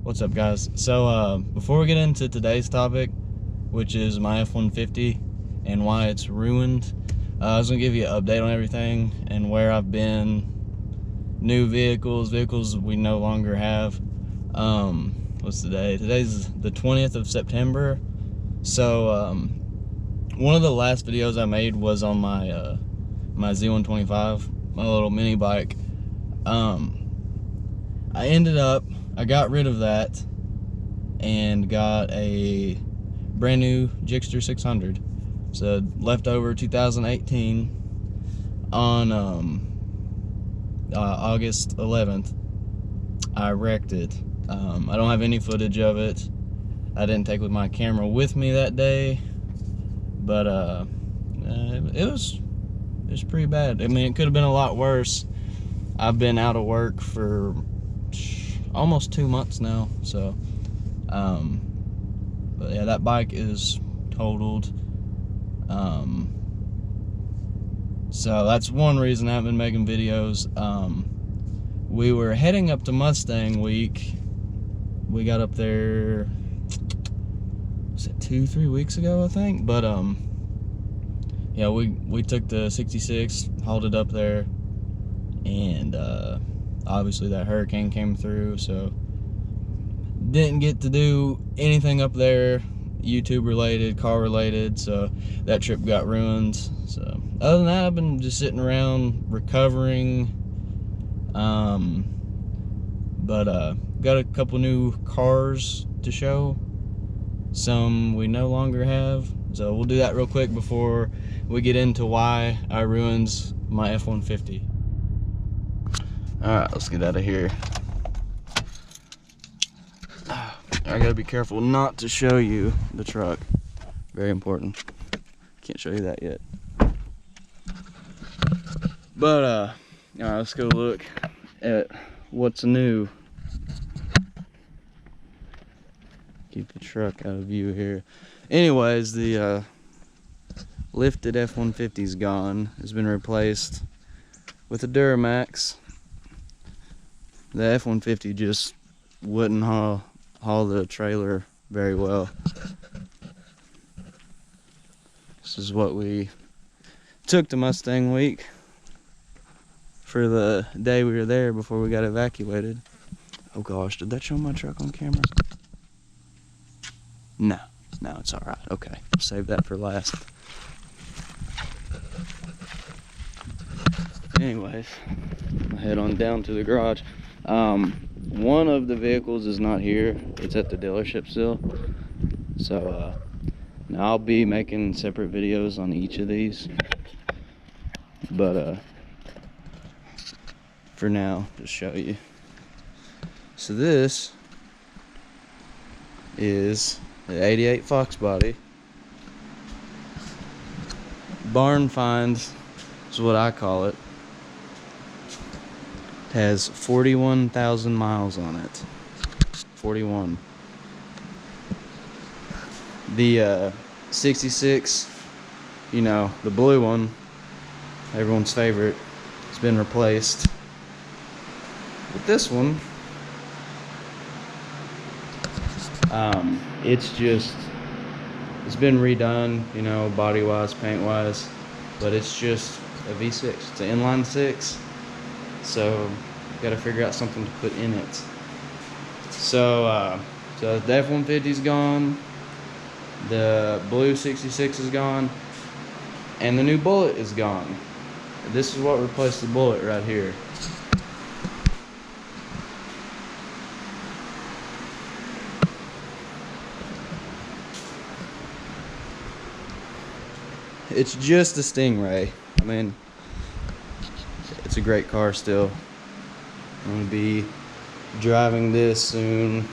What's up, guys? So before we get into today's topic, which is my F-150 and why it's ruined, I was gonna give you an update on everything and where I've been, new vehicles we no longer have. What's today? Today's the 20th of September. So one of the last videos I made was on my my Z125, my little mini bike. I got rid of that and got a brand new Gixxer 600. So leftover 2018. On August 11th, I wrecked it. I don't have any footage of it. I didn't take with my camera with me that day, but it was pretty bad. I mean, it could have been a lot worse. I've been out of work for almost 2 months now, so but yeah, that bike is totaled. So that's one reason I haven't been making videos. We were heading up to Mustang Week. We got up there, was it 2-3 weeks ago, I think? But yeah, we took the 66, hauled it up there, and obviously that hurricane came through, so didn't get to do anything up there YouTube related, car related, so that trip got ruined. So other than that, I've been just sitting around recovering. But got a couple new cars to show, some we no longer have, so we'll do that real quick before we get into why I ruined my F-150. Alright, let's get out of here. I gotta be careful not to show you the truck. Very important. Can't show you that yet. But alright, let's go look at what's new. Keep the truck out of view here. Anyways, the lifted F-150 is gone. It's been replaced with a Duramax. The F-150 just wouldn't haul the trailer very well. This is what we took to Mustang Week for the day we were there before we got evacuated. Oh gosh, did that show my truck on camera? No, it's alright. Okay, we'll save that for last. Anyways, I'll head on down to the garage. One of the vehicles is not here. It's at the dealership still. So now I'll be making separate videos on each of these. But for now, just show you. So this is the 88 Fox body. Barn find is what I call it. It has 41,000 miles on it. 41. The 66, you know, the blue one, everyone's favorite, has been replaced. But this one, it's been redone, you know, body wise, paint wise, but it's just a V6. It's an inline 6. So got to figure out something to put in it. So so the F-150 is gone, the blue 66 is gone, and the new Bullet is gone. This is what replaced the Bullet right here. It's just a Stingray. I mean, it's a great car still. I'm gonna be driving this soon.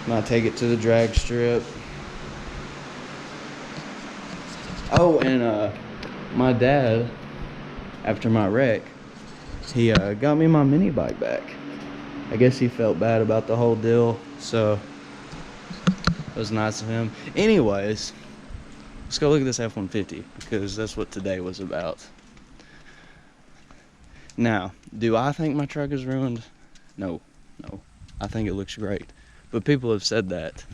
Might take it to the drag strip. Oh, and my dad, after my wreck, he got me my mini bike back. I guess he felt bad about the whole deal, so it was nice of him. Anyways, let's go look at this F-150 because that's what today was about. Now, do I think my truck is ruined? No. I think it looks great, but people have said that.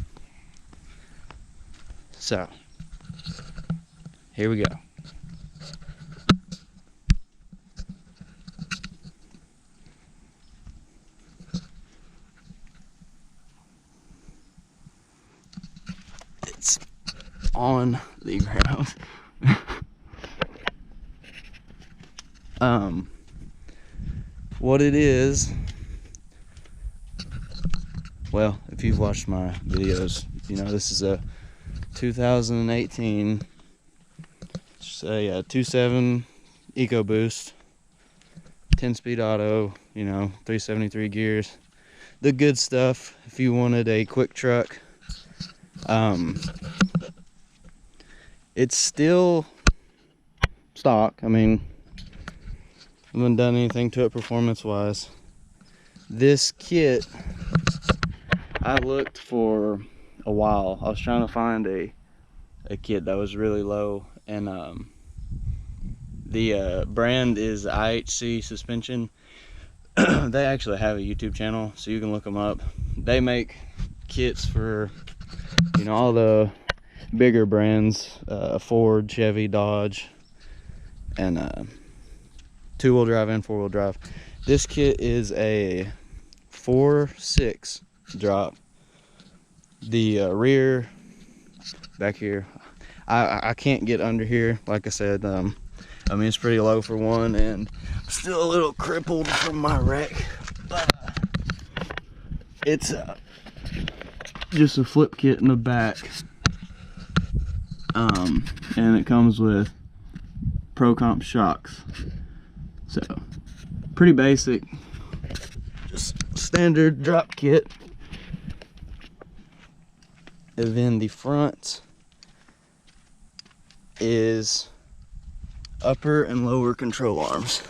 So here we go. It's on the ground. What it is, well, if you've watched my videos, you know this is a 2018 2.7 EcoBoost, 10-speed auto, you know, 373 gears, the good stuff if you wanted a quick truck. It's still stock. I mean, I haven't done anything to it performance wise. This kit, I looked for a while. I was trying to find a kit that was really low, and the brand is IHC Suspension. They actually have a YouTube channel, so you can look them up. They make kits for, you know, all the bigger brands, Ford, Chevy, Dodge, and two-wheel drive and four-wheel drive. This kit is a 4.6 drop. The rear back here, I can't get under here, like I said. I mean, it's pretty low for one, and I'm still a little crippled from my wreck, but it's just a flip kit in the back, and it comes with Pro Comp shocks. So pretty basic, just standard drop kit. And then the front is upper and lower control arms.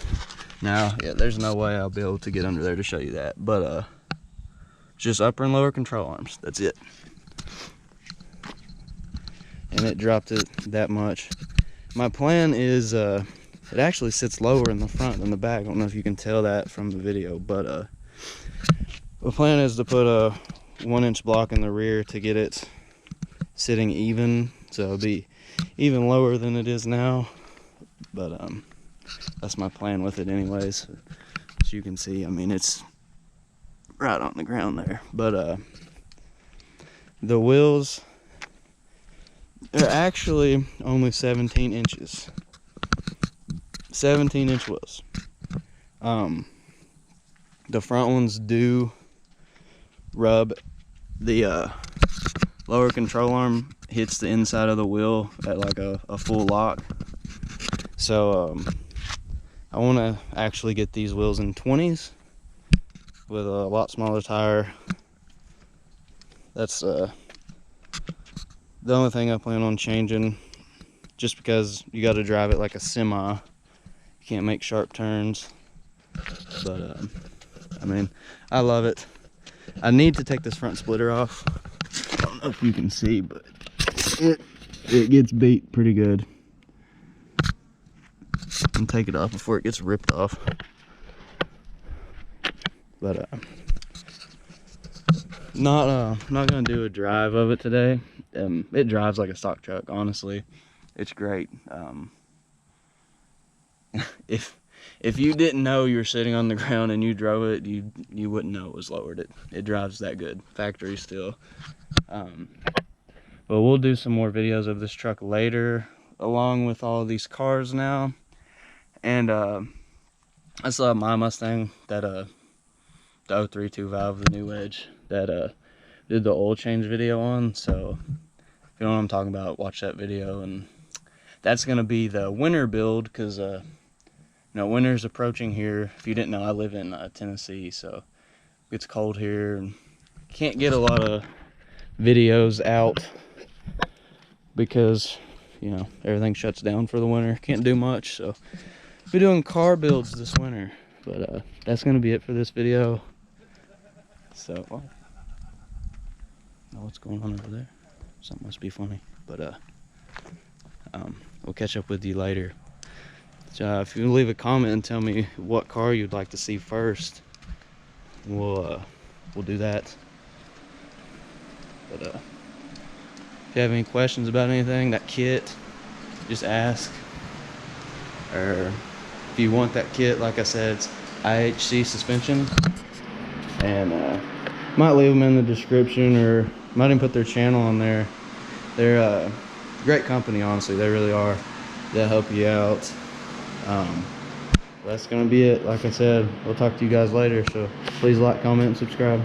Now, yeah, there's no way I'll be able to get under there to show you that, but just upper and lower control arms, that's it. And it dropped it that much. My plan is, it actually sits lower in the front than the back. I don't know if you can tell that from the video, but the plan is to put a 1-inch block in the rear to get it sitting even, so it'll be even lower than it is now. But that's my plan with it anyways. As you can see, I mean, it's right on the ground there. But the wheels, they're actually only 17 inches. 17-inch wheels. The front ones do rub. The lower control arm hits the inside of the wheel at like a full lock. So I want to actually get these wheels in 20s with a lot smaller tire. That's the only thing I plan on changing, just because you got to drive it like a semi. You can't make sharp turns. But I mean, I love it. I need to take this front splitter off. I don't know if you can see, but it gets beat pretty good. And take it off before it gets ripped off. But not gonna do a drive of it today. It drives like a stock truck, honestly. It's great. If you didn't know you were sitting on the ground and you drove it, you wouldn't know it was lowered. It drives that good, factory still. But we'll do some more videos of this truck later, along with all of these cars now. And I still have my Mustang, that the 03 2-valve, the new Edge, that did the oil change video on. So if you know what I'm talking about, watch that video. And that's gonna be the winter build, because you know, winter's approaching here. If you didn't know, I live in Tennessee, so it gets cold here and can't get a lot of videos out because, you know, everything shuts down for the winter. Can't do much, so be doing car builds this winter. But that's gonna be it for this video. So I don't know what's going on over there. Something must be funny. But we'll catch up with you later. So if you leave a comment and tell me what car you'd like to see first, we'll we'll do that. But if you have any questions about anything, that kit, just ask. Or if you want that kit, like I said, it's IHC suspension. And might leave them in the description, or might even put their channel on there. They're a great company, honestly. They really are. They'll help you out. That's gonna be it. Like I said, we'll talk to you guys later. So please like, comment, and subscribe.